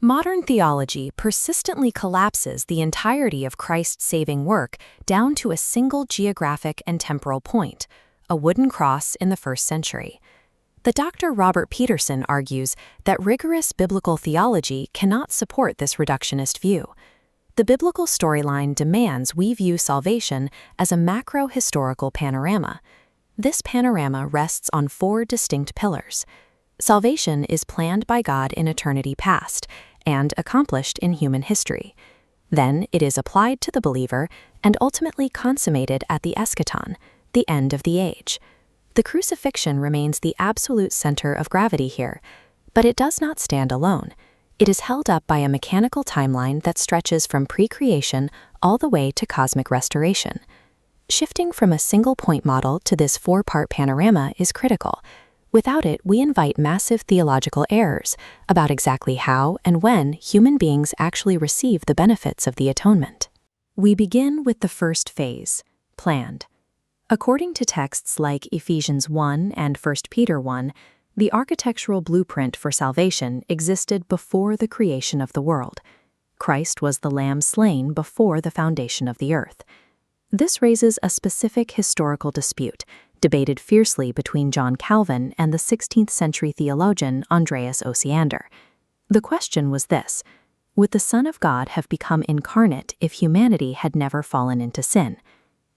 Modern theology persistently collapses the entirety of Christ's saving work down to a single geographic and temporal point, a wooden cross in the first century. The Dr. Robert Peterson argues that rigorous biblical theology cannot support this reductionist view. The biblical storyline demands we view salvation as a macro-historical panorama. This panorama rests on four distinct pillars. Salvation is planned by God in eternity past and accomplished in human history. Then it is applied to the believer and ultimately consummated at the eschaton, the end of the age. The crucifixion remains the absolute center of gravity here, but it does not stand alone. It is held up by a mechanical timeline that stretches from pre-creation all the way to cosmic restoration. Shifting from a single-point model to this four-part panorama is critical. Without it, we invite massive theological errors about exactly how and when human beings actually receive the benefits of the atonement. We begin with the first phase, planned. According to texts like Ephesians 1 and 1 Peter 1, the architectural blueprint for salvation existed before the creation of the world. Christ was the lamb slain before the foundation of the earth. This raises a specific historical dispute, debated fiercely between John Calvin and the 16th century theologian Andreas Osiander. The question was this: would the Son of God have become incarnate if humanity had never fallen into sin?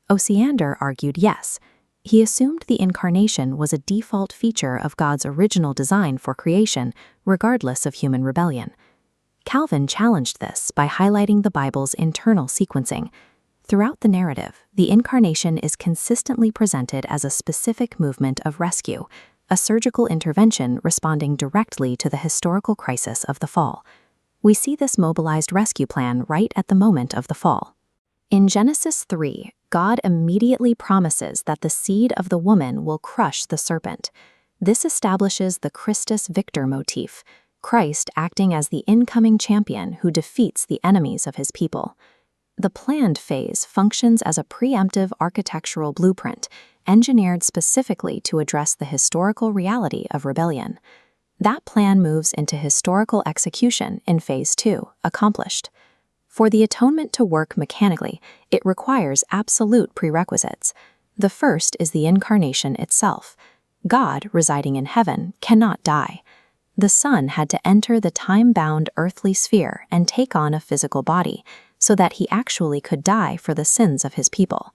Osiander argued yes. He assumed the incarnation was a default feature of God's original design for creation, regardless of human rebellion. Calvin challenged this by highlighting the Bible's internal sequencing. Throughout the narrative, the incarnation is consistently presented as a specific movement of rescue, a surgical intervention responding directly to the historical crisis of the fall. We see this mobilized rescue plan right at the moment of the fall. In Genesis 3, God immediately promises that the seed of the woman will crush the serpent. This establishes the Christus Victor motif, Christ acting as the incoming champion who defeats the enemies of his people. The planned phase functions as a preemptive architectural blueprint, engineered specifically to address the historical reality of rebellion. That plan moves into historical execution in phase 2, accomplished. For the atonement to work mechanically, it requires absolute prerequisites. The first is the incarnation itself. God, residing in heaven, cannot die. The Son had to enter the time-bound earthly sphere and take on a physical body, so that he actually could die for the sins of his people.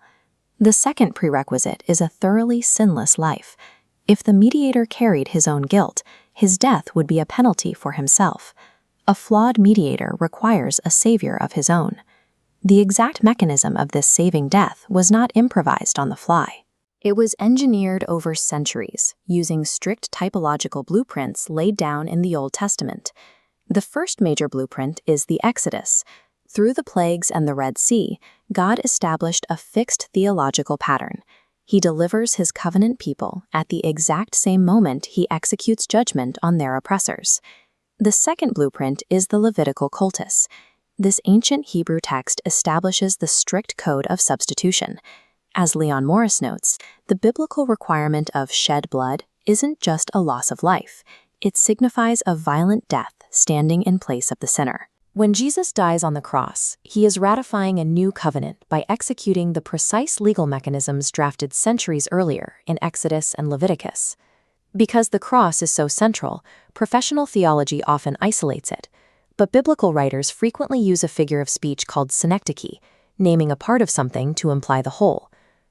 The second prerequisite is a thoroughly sinless life. If the mediator carried his own guilt, his death would be a penalty for himself. A flawed mediator requires a savior of his own. The exact mechanism of this saving death was not improvised on the fly. It was engineered over centuries, using strict typological blueprints laid down in the Old Testament. The first major blueprint is the Exodus. Through the plagues and the Red Sea, God established a fixed theological pattern. He delivers his covenant people at the exact same moment he executes judgment on their oppressors. The second blueprint is the Levitical cultus. This ancient Hebrew text establishes the strict code of substitution. As Leon Morris notes, the biblical requirement of shed blood isn't just a loss of life. It signifies a violent death standing in place of the sinner. When Jesus dies on the cross, he is ratifying a new covenant by executing the precise legal mechanisms drafted centuries earlier in Exodus and Leviticus. Because the cross is so central, professional theology often isolates it, but biblical writers frequently use a figure of speech called synecdoche, naming a part of something to imply the whole.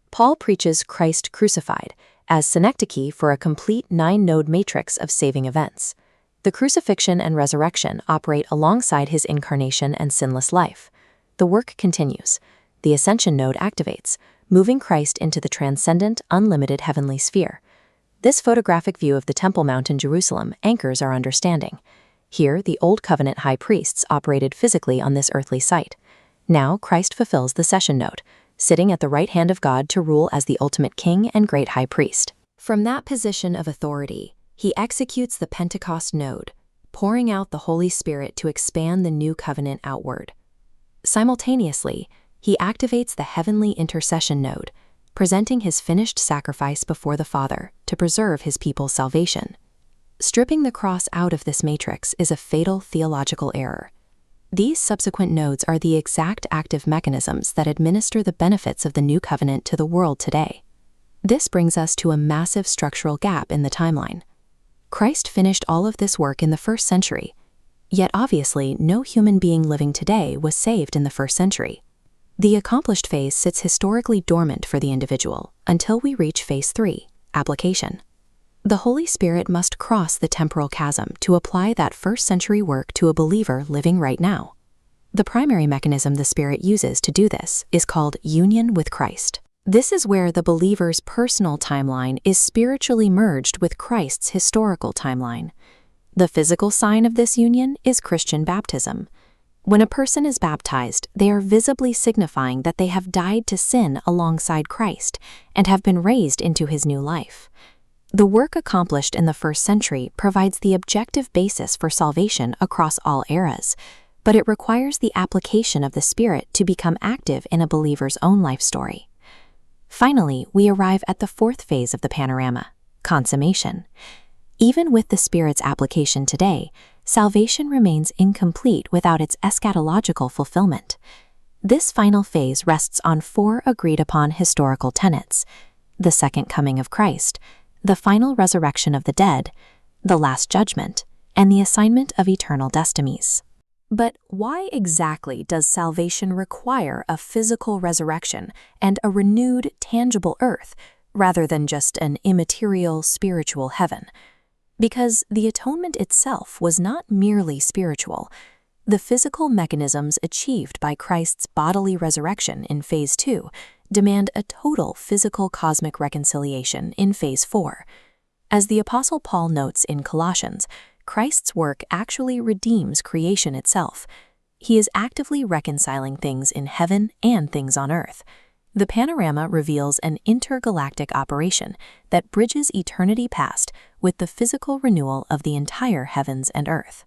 Paul preaches Christ crucified as synecdoche for a complete 9-node matrix of saving events. The crucifixion and resurrection operate alongside his incarnation and sinless life. The work continues. The ascension node activates, moving Christ into the transcendent, unlimited heavenly sphere. This photographic view of the Temple Mount in Jerusalem anchors our understanding. Here, the Old Covenant high priests operated physically on this earthly site. Now, Christ fulfills the session node, sitting at the right hand of God to rule as the ultimate king and great high priest. From that position of authority, he executes the Pentecost node, pouring out the Holy Spirit to expand the new covenant outward. Simultaneously, he activates the heavenly intercession node, presenting his finished sacrifice before the Father to preserve his people's salvation. Stripping the cross out of this matrix is a fatal theological error. These subsequent nodes are the exact active mechanisms that administer the benefits of the new covenant to the world today. This brings us to a massive structural gap in the timeline. Christ finished all of this work in the 1st century, yet obviously no human being living today was saved in the 1st century. The accomplished phase sits historically dormant for the individual until we reach phase 3, application. The Holy Spirit must cross the temporal chasm to apply that 1st century work to a believer living right now. The primary mechanism the Spirit uses to do this is called union with Christ. This is where the believer's personal timeline is spiritually merged with Christ's historical timeline. The physical sign of this union is Christian baptism. When a person is baptized, they are visibly signifying that they have died to sin alongside Christ and have been raised into his new life. The work accomplished in the 1st century provides the objective basis for salvation across all eras, but it requires the application of the Spirit to become active in a believer's own life story. Finally, we arrive at the 4th phase of the panorama, consummation. Even with the Spirit's application today, salvation remains incomplete without its eschatological fulfillment. This final phase rests on 4 agreed-upon historical tenets: the second coming of Christ, the final resurrection of the dead, the last judgment, and the assignment of eternal destinies. But why exactly does salvation require a physical resurrection and a renewed, tangible earth, rather than just an immaterial, spiritual heaven? Because the atonement itself was not merely spiritual. The physical mechanisms achieved by Christ's bodily resurrection in phase 2 demand a total physical cosmic reconciliation in phase 4. As the Apostle Paul notes in Colossians, Christ's work actually redeems creation itself. He is actively reconciling things in heaven and things on earth. The panorama reveals an intergalactic operation that bridges eternity past with the physical renewal of the entire heavens and earth.